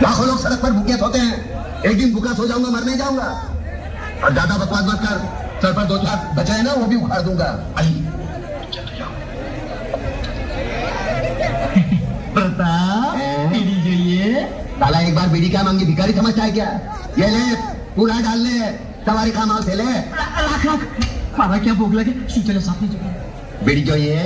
लाखों लोग सड़क पर भूखे सोते हैं, एक दिन भूखा सो जाऊंगा, मर नहीं जाऊंगा। और ज्यादा बकवास मत कर, सर पर 2 लाख बचे हैं ना, वो भी उखाड़ दूंगा। आई प्रताप, बीड़ी चाहिए? साला एक बार बीड़ी क्या मांगी, भिखारी समझता है क्या? ये ले, पूरा डाल ले, सवारी का माल से ले। लाख लाख बाबा, क्या भूख लगे? चलो साथ में चलो। बीड़ी चाहिए?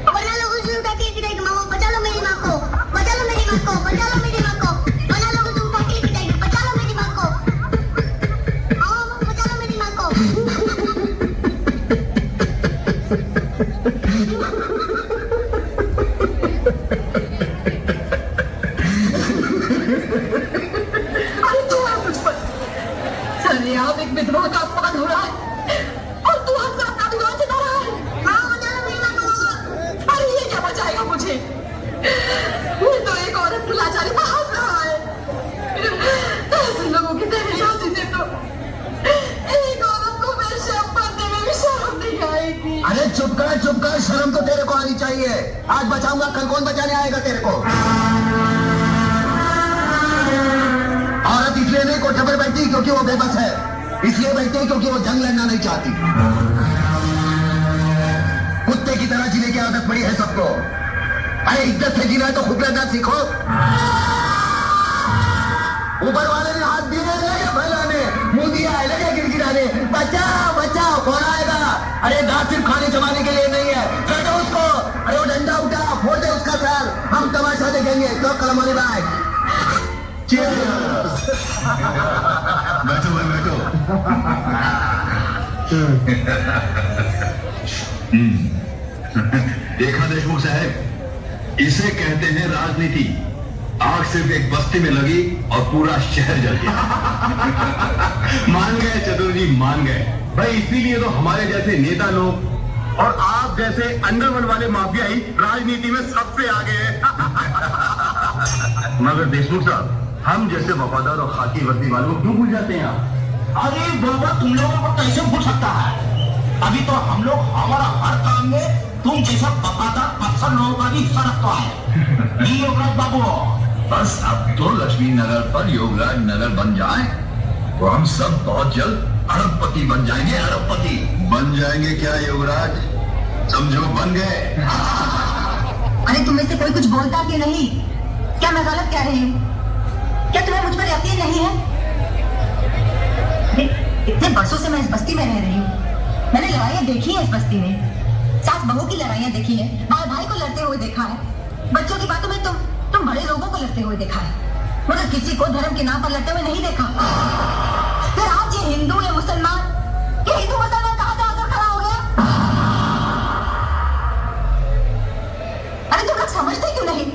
बना लो कुछ उनका केक देख, मामा बचा लो मेरी माँ को, बचा लो मेरी माँ को, बचा लो मेरी माँ को, बना लो कुछ उनका केक देख, बचा लो मेरी माँ को, मामा बचा लो मेरी माँ को। आप एक विधवा का अपमान हो रहा है और तू हमको अपना दीवान चिता रहा है। अरे ये क्या बचाएगा मुझे? ये तो एक औरत की लाचारी में हंस रहा है। ऐसे लोगों की दहलीज से तो एक औरत को वैसे बनने में भी शर्म नहीं आएगी। अरे चुप कर, शर्म तो तेरे को आनी चाहिए। आज बचाऊंगा, कल कौन बचाने आएगा तेरे को? औरत इसलिए नहीं कोठे पर बैठती क्योंकि वो बेबस है, इसलिए बैठती है क्योंकि वो जंग लड़ना नहीं चाहती। कुत्ते की तरह जीने की आदत पड़ी है सबको। अरे इज्जत से जीना है तो खुद लड़ना सीखो। ऊपर वाले ने हाथ दिए लगे फैलाने, मुंह दिया है लगे गिड़गिड़ाने, बचाओ बचाओ, कौन आएगा? अरे दांत सिर्फ खाने जमाने के लिए नहीं है, काटो उसको। अरे वो डंडा उठा, फोड़ दे उसका सर, हम तमाशा देखेंगे। तो कलम वाली बात। बैठो भाई बैठो। देखा देशमुख साहब, इसे कहते हैं राजनीति। आग सिर्फ एक बस्ती में लगी और पूरा शहर जल गया। मान गए चतुर जी, मान गए भाई। इसीलिए तो हमारे जैसे नेता लोग और आप जैसे अंडरवर्ल्ड वाले माफिया ही राजनीति में सबसे आगे हैं। मगर देशमुख साहब, हम जैसे वफादार और खाकी वर्दी वालों को क्यों भूल जाते हैं आप? अरे बाबा, तुम लोगों को कैसे भूल सकता है? अभी तो हम लोग हमारा हर काम में तुम जैसा वफादार अफसर लोगों का भी हिस्सा रखता है। योगराज बाबू, बस अब तो लक्ष्मी नगर पर योगराज नगर बन जाए तो हम सब बहुत जल्द अरबपति बन जाएंगे। अरबपति बन जाएंगे क्या योगराज? समझो बन गए। अरे तुम में से कोई कुछ बोलता क्यों नहीं? क्या मैं गलत कह रही हूँ? क्या तुम्हें मुझ पर यकीन नहीं है? इतने बरसों से मैं इस बस्ती में रह रही हूँ, मैंने लड़ाइयाँ देखी है इस बस्ती में, सास बहू की लड़ाइयाँ देखी है, भाई भाई को लड़ते हुए देखा है, बच्चों की बातों में तुम बड़े लोगों को लड़ते हुए देखा है, मगर किसी को धर्म के नाम पर लड़ते हुए नहीं देखा। फिर आज ये हिंदू या मुसलमान, ये हिंदू मुसलमान कहाँ से आकर खड़ा हो गया? अरे तुम लोग समझते क्यों नहीं?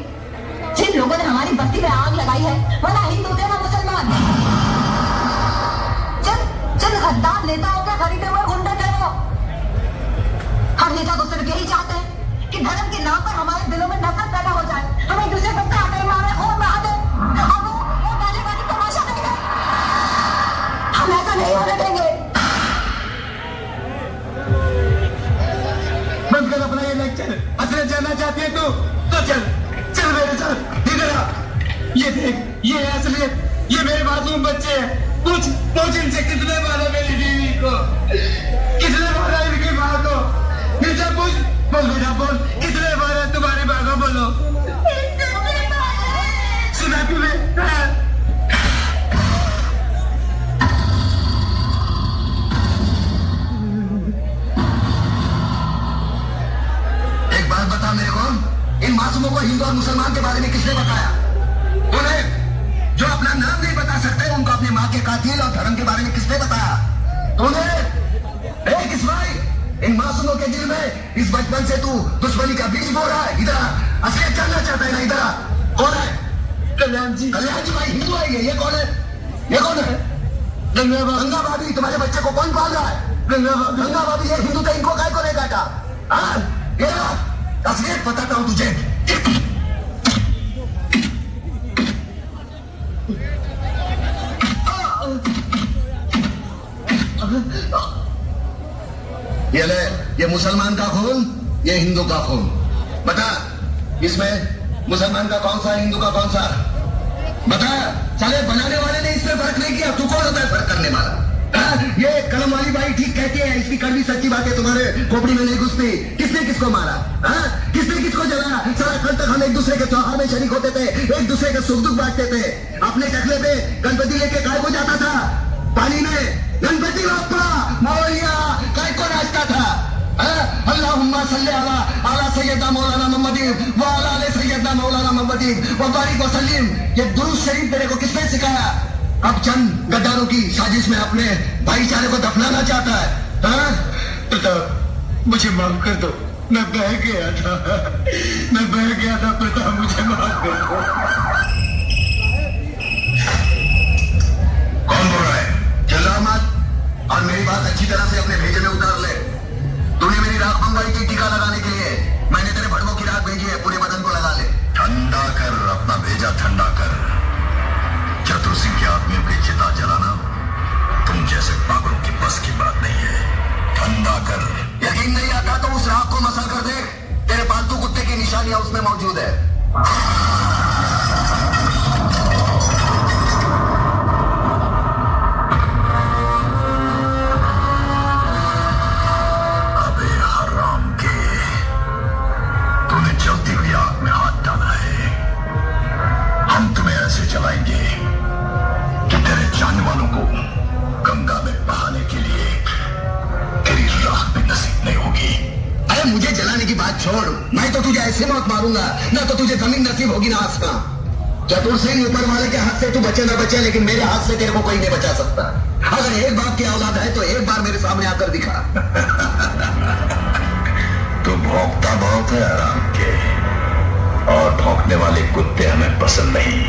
जिन लोगों ने हमारी बस्ती में आग लगाई है वो ना हिंदू थे ना मुसलमान। चल गद्दार नेताओं के खरीदे हुए गुंडे थे वो। हर नेता तो सिर्फ यही चाहते हैं कि धर्म के नाम पर हमारे दिलों में नफरत पैदा हो जाए, हम एक दूसरे को काटे मारे खून बहा दे। अब वो गाली गाली तमाशा देंगे, हम ऐसा नहीं होने देंगे। बंद कर अपना ये लेक्चर। असली जानना चाहती है तो चल चल मेरे साथ इधर आ। ये देख, ये है असलियत, ये मेरे मासूम बच्चे हैं। पूछ इनसे कितने मारा मेरी बीवी को, कितने मारा इनकी माँ को। बेटा बोल बेटा बोल, कितने मारा तुम्हारी माँ को? बोलो। सुना तुम्हें? एक बात बता मेरे को, इन मासूमों को हिंदू और मुसलमान के बारे में किसने बताया? उन्हें जो अपना नाम नहीं बता सकते उनको अपनी माँ के कातिल और धर्म के बारे में किसने बताया? तूने? एक इस्माइल, इन मासूमों के दिल में इस बचपन से तू दुश्मनी का बीज बो रहा है। इधर आ, असलियत जानना चाहता है ना? इधर आ। कौन है? कल्याण जी भाई हिंदू है ये कौन है? ये कौन है? गंगा भाभी। तुम्हारे बच्चे को कौन पाल रहा है? गंगा भाभी। ये हिंदू तो इनको काय को नहीं काटा? ये असलियत बताता हूँ तुझे। ये ले, ये मुसलमान का खून, ये हिंदू का खून। बता, इसमें मुसलमान का कौन सा, हिंदू का कौन सा? बता। साले बनाने वाले ने इसमें फर्क नहीं किया, तू कौन होता है फर्क करने वाला? ये कलम वाली बाई ठीक कहती है, इसकी कड़वी सच्ची बातें तुम्हारे खोपड़ी में नहीं घुसती। किसने किसको मारा? किसने किसको जलाया? सारा कल तक हम एक दूसरे के त्योहार में शरीक होते थे, एक दूसरे के सुख दुख बांटते थे। अपने टकले पे गणपति लेके काय को जाता था? पानी में गणपति बाप्पा मौलिया काय को नाचता था? अल्लाहुम्मा सल्ली अला सैयदना मौलाना मोहम्मदी व अला आले सैयदना मौलाना मोहम्मदी व बारिक व सल्लिम। ये दुरूद शरीफ तेरे को किसने सिखाया? अब चंद गद्दारों की साजिश में अपने भाईचारे को दफनाना चाहता है। प्रताप मुझे माफ कर दो, मैं बह गया था, प्रताप मुझे माफ कर दो। कौन बोल रहा है? चिल्ला मत और मेरी बात अच्छी तरह से अपने भेजे में उतार ले। तूने मेरी राख मंगवाई थी टीका लगाने के लिए, मैंने तेरे भड़वों की राख भेजी है, पूरे बदन को लगा ले। ठंडा कर अपना भेजा, ठंडा कर। चतुर सिंह के आदमियों की चिता जलाना तुम जैसे पागलों की बस की बात नहीं है। ठंडा कर। यकीन नहीं आता तो उस राख को मसल कर देख, तेरे पालतू कुत्ते की निशानियां उसमें मौजूद है। अबे हराम के, तूने जलती हुई आग में हाथ डाला है। हम तुम्हें ऐसे जलाएंगे कि तेरे जाने वालों को गंगा में बहाने के लिए तेरी राख भी नसीब नहीं होगी। अरे मुझे जलाने की बात छोड़, मैं तो तुझे ऐसे मौत मारूंगा ना तो तुझे जमीन नसीब होगी ना आसमां। चतुर सिंह, ऊपर वाले के हाथ से तू बचे ना बचे, लेकिन मेरे हाथ से तेरे को कोई नहीं बचा सकता। अगर एक बाप की औलाद है तो एक बार मेरे सामने आकर दिखा। तो भौंकता बहुत है आराम के, और भौंकने वाले कुत्ते हमें पसंद नहीं।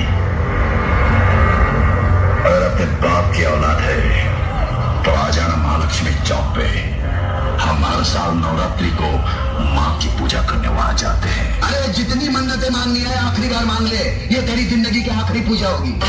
अगर अपने बाप की औलाद है तो आ जाना महालक्ष्मी चौक पे। हम हर साल नवरात्रि को माँ की पूजा करने वहां जाते हैं। अरे जितनी मन्नतें मांगनी है आखिरी बार मांग ले, ये तेरी जिंदगी की आखिरी पूजा होगी।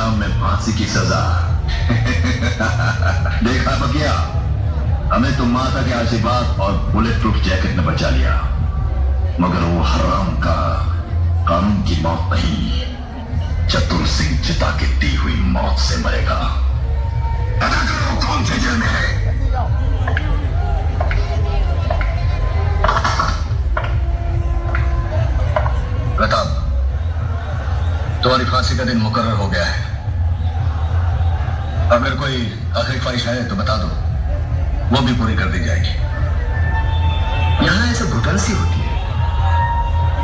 इस्लाम में फांसी की सजा। देखा बकिया, हमें तो माता के आशीर्वाद और बुलेट प्रूफ जैकेट ने बचा लिया, मगर वो हराम का कानून की मौत नहीं, चतुर सिंह चिता की दी हुई मौत से मरेगा। पता करो कौन से जेल में है। प्रताप, तुम्हारी फांसी का दिन मुकर्रर हो गया है। अगर कोई आखिरी ख्वाहिश है तो बता दो, वो भी पूरी कर दी जाएगी। यहां ऐसे घुटन सी होती है।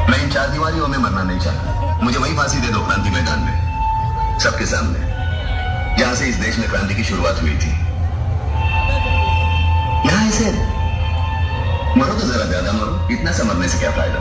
मैं इन 4 दीवारियों में मरना नहीं चाहता। मुझे वही फांसी दे दो क्रांति मैदान में, सबके सामने, जहां से इस देश में क्रांति की शुरुआत हुई थी। यहां ऐसे मरो तो जरा ज्यादा मरो, इतना सा मरने से क्या फायदा।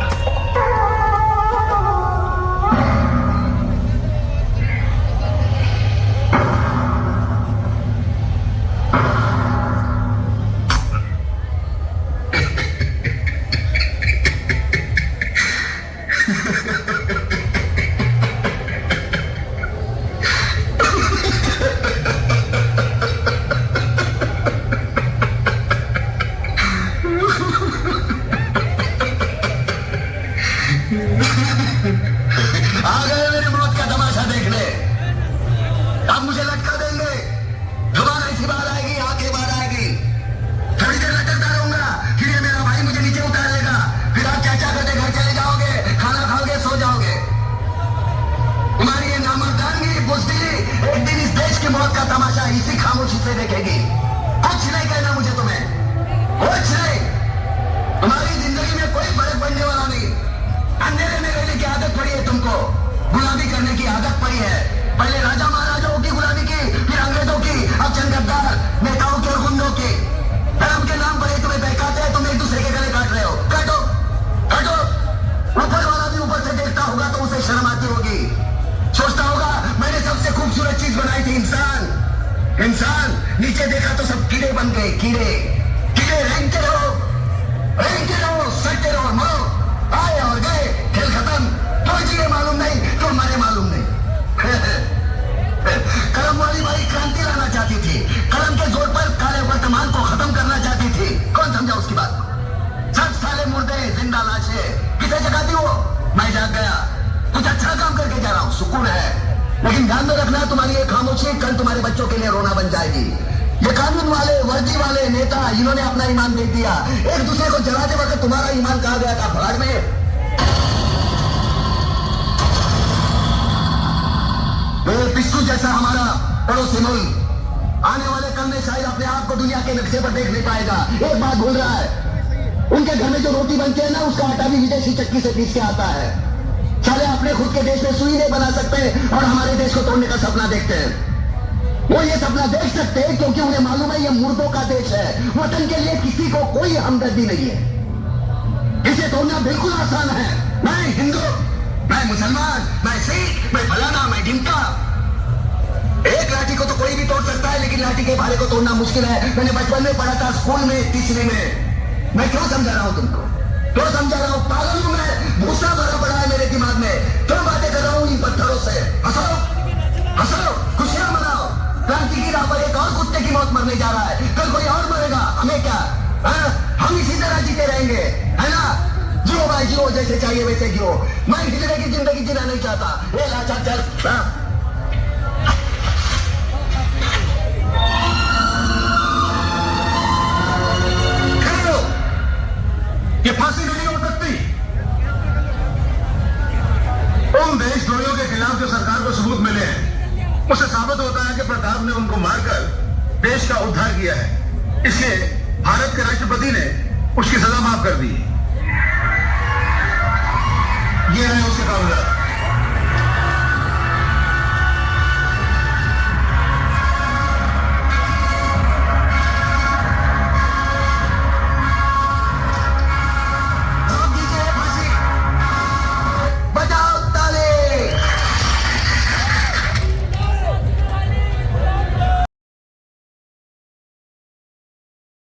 आ गए मेरी मौत का तमाशा देखने। अब मुझे लटका देंगे, जुबान ऐसी बाहर आएगी, आंखें बाहर आएगी। थोड़ी देर लटकता रहूंगा, फिर ये मेरा भाई मुझे नीचे उतारेगा, फिर आप चाचा करते घर चले जाओगे, खाना खाओगे, सो जाओगे। तुम्हारी ये नामर्दानगी, बुज़दिली एक दिन इस देश की मौत का तमाशा इसी खामोशी से देखेगी। कुछ नहीं कहना मुझे तुम्हें, कुछ नहीं। तुम्हारी जिंदगी में कोई फर्क पड़ने वाला नहीं। अंधेरे में रहने की आदत पड़ी है तुमको, गुलामी करने की आदत पड़ी है। पहले राजा महाराजाओं की गुलामी की, फिर अंग्रेजों की, अब चंद गद्दार नेताओं के और गुंडों की। धर्म के नाम पर तुम्हें बहकाते हैं, तुम एक दूसरे के गले काट रहे हो। काटो काटो। ऊपर वाला भी ऊपर से देखता होगा तो उसे शर्म आती होगी, सोचता होगा मैंने सबसे खूबसूरत चीज बनाई थी, इंसान। इंसान नीचे देखा तो सब कीड़े बन गए, कीड़े कीड़े। रेंगते रहो, सटते रहो, मरो। आए और गए, खेल खत्म। क्यों जिए मालूम नहीं, क्यों मरे मालूम नहीं। कलम वाली बाई क्रांति लाना चाहती थी, कलम के जोर पर काले वर्तमान को खत्म करना चाहती थी। कौन समझा उसकी बात? 7 साले मुर्दे, जिंदा लाशें, किसे जगाती हो? मैं जाग गया, कुछ अच्छा काम करके जा रहा हूं, सुकून है। लेकिन ध्यान में रखना, तुम्हारी ये खामोशी कल तुम्हारे बच्चों के लिए रोना बन जाएगी। ये कानून वाले, वर्दी वाले नेता, इन्होंने अपना ईमान दे दिया। एक दूसरे को जलाते वक्त तुम्हारा ईमान कहा गया था भाड़ में। पिस्सू जैसा हमारा पड़ोसी मुल्क आने वाले कल में शायद अपने आप को दुनिया के नक्शे पर देख नहीं पाएगा। एक बात भूल रहा है, उनके घर में जो रोटी बनती है ना, उसका आटा भी विदेशी चक्की से पीस के आता है। साले अपने खुद के देश में सुई नहीं बना सकते और हमारे देश को तोड़ने का सपना देखते हैं। वो ये सपना देख सकते हैं क्योंकि उन्हें मालूम है ये मुर्दों का देश है। वतन के लिए किसी को कोई हमदर्दी नहीं है। इसे तोड़ना बिल्कुल आसान है। मैं हिंदू, मैं मुसलमान, मैं सिख, मैं फलाना, मैं ढिमका। एक लाठी को तो कोई भी तोड़ सकता है, लेकिन लाठी के भाले को तोड़ना मुश्किल है। मैंने बचपन में पढ़ा था, स्कूल में, 3वीं में। मैं क्यों समझा रहा हूं तुमको? क्यों समझा रहा हूं? पागल हूं मैं, भूसा भरा पड़ा है मेरे दिमाग में। क्यों बातें कर रहा हूं इन पत्थरों से? हंसो हंसो, खुशियां मनाओ। क्रांति की राह पर एक और कुत्ते की मौत मरने जा रहा है, कल कोई और मरेगा, हमें क्या? हम इसी तरह जीते रहेंगे, है ना? जियो भाई जियो, जैसे चाहिए वैसे जियो। मैं हिजड़े की जिंदगी जीना नहीं चाहता। ये लाचा चल। ये फांसी नहीं हो सकती। उन देशद्रोहियों के खिलाफ जो सरकार को सबूत मिले हैं, उससे साबित होता है कि प्रताप ने उनको मारकर देश का उद्धार किया है। इसलिए भारत के राष्ट्रपति ने उसकी सजा माफ कर दी। ये है